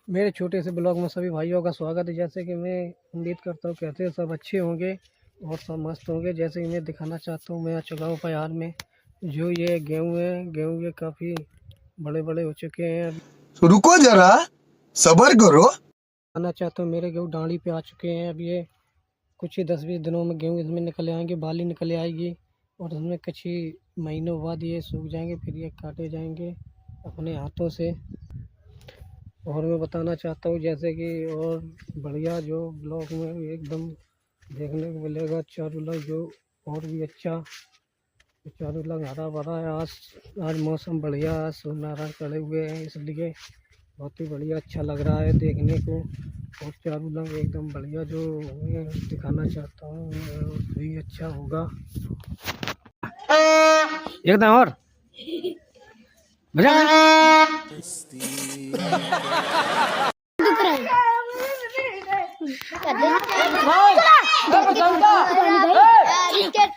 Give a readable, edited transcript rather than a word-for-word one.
मेरे छोटे से ब्लॉग में सभी भाइयों का स्वागत है। जैसे कि मैं उम्मीद करता हूँ कहते हैं सब अच्छे होंगे और सब मस्त होंगे। जैसे कि मैं दिखाना चाहता हूँ, मैं आ चुका हूँ पहाड़ में। जो ये गेहूँ है, गेहूँ ये काफ़ी बड़े बड़े हो चुके हैं। तो रुको जरा, सबर करो। दिखाना चाहता हूँ मेरे गेहूँ डाली पे आ चुके हैं। अब ये कुछ ही 10-20 दिनों में गेहूँ इसमें निकल आएंगे, बाली निकल आएगी और इसमें कुछ ही महीनों बाद ये सूख जाएंगे, फिर ये काटे जाएंगे अपने हाथों से। और मैं बताना चाहता हूँ जैसे कि और बढ़िया जो ब्लॉग में एकदम देखने को मिलेगा चारों लग जो और भी अच्छा चारों लग हरा भरा है। आज मौसम बढ़िया है, सूर्यनारायण चढ़े हुए हैं इसलिए बहुत ही बढ़िया अच्छा लग रहा है देखने को। और चारों लग एकदम बढ़िया जो मैं दिखाना चाहता हूँ भी अच्छा होगा एकदम। और बजा क्रिकेट